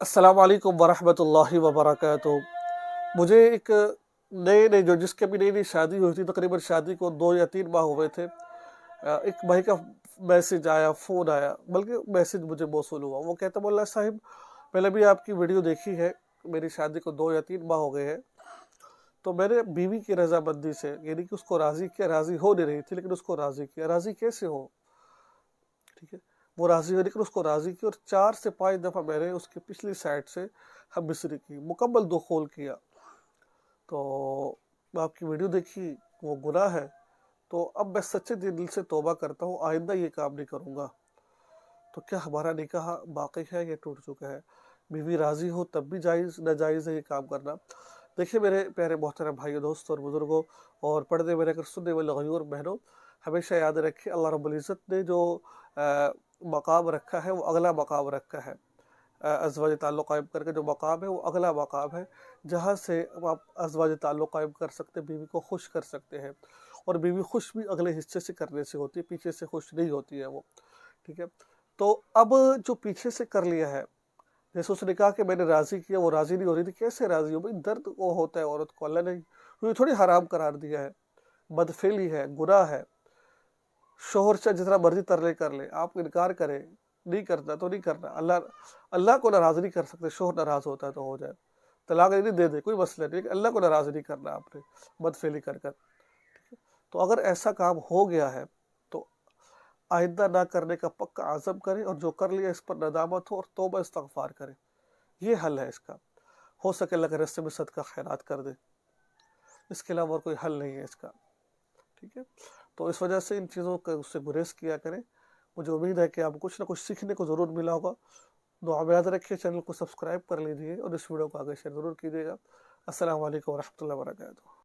अस्सलाम वालेकुम वरहमतुल्लाहि वबरकातुहू। मुझे एक नए नए जो जिसके भी नई नई शादी हुई थी, तकरीबन शादी को 2 या 3 माह हुए थे। एक भाई का मैसेज आया, फ़ोन आया, बल्कि मैसेज मुझे मौसूल हुआ। वो कहता, मौला साहिब मैंने भी आपकी वीडियो देखी है, मेरी शादी को 2 या 3 माह हो गए हैं। तो मैंने बीवी की रजामंदी से, यानी कि उसको राज़ी किया, राज़ी हो नहीं रही थी लेकिन उसको राज़ी किया। राज़ी कैसे हो? ठीक है, वो राज़ी हुई लेकिन उसको राज़ी किया, और 4 से 5 दफ़ा मैंने उसकी पिछली साइड से हमबिस्तरी की, मुकम्मल दुखूल किया। तो आपकी वीडियो देखी, वो गुनाह है। तो अब मैं सच्चे दिल से तौबा करता हूँ, आइंदा ये काम नहीं करूँगा। तो क्या हमारा निकाह बाकी है या टूट चुका है? बीवी राज़ी हो तब भी जायज़ नाजायज़ है ये काम करना। देखिए मेरे प्यारे मोहतरम भाइयों, दोस्तों और बुज़ुर्गों, और पर्दे में रहकर सुनने वाले गयूर बहनों, हमेशा याद रखें, अल्लाह रब्बुल इज़्ज़त ने जो मकाम रखा है वो अगला मकाम रखा है। अज़वाज ताल्लुक़ कायम करके जो मकाम है वो अगला मकाम है, जहाँ से आप अज़वाज ताल्लुक़ कायम कर सकते हैं, बीवी को खुश कर सकते हैं। और बीवी खुश भी अगले हिस्से से करने से होती है, पीछे से खुश नहीं होती है वो। ठीक है, तो अब जो पीछे से कर लिया है, जैसे उसने कहा कि मैंने राज़ी किया, वो राज़ी नहीं हो रही थी। कैसे राज़ी हो भाई? दर्द वो होता है औरत को, अल्लाह ने ये थोड़ी हराम करार दिया है। बदफेली है, गुनाह है। शोहर से जितना मर्जी तरले कर ले, आप इनकार करें, नहीं करना तो नहीं करना। अल्लाह अल्लाह को नाराज़ नहीं कर सकते। शोहर नाराज़ होता है तो हो जाए, तलाक नहीं दे दे, कोई मसला नहीं, अल्लाह को नाराज़ नहीं करना आपने बदफेली कर कर। तो अगर ऐसा काम हो गया है तो आइंदा ना करने का पक्का आज़म करें, और जो कर लिया इस पर नदामत हो और तौबा इस्तग़फ़ार करें। ये हल है इसका। हो सके अल्लाह के रास्ते में सदका खैरात कर दे, इसके अलावा और कोई हल नहीं है इसका। ठीक है, तो इस वजह से इन चीज़ों का उससे गुरेज किया करें। मुझे उम्मीद है कि आपको कुछ ना कुछ सीखने को ज़रूर मिला होगा। दुआ में याद रखिए, चैनल को सब्सक्राइब कर लीजिए और इस वीडियो को आगे शेयर ज़रूर कीजिएगा। अस्सलाम वालेकुम वरहमतुल्लाहि वबरकातुहू।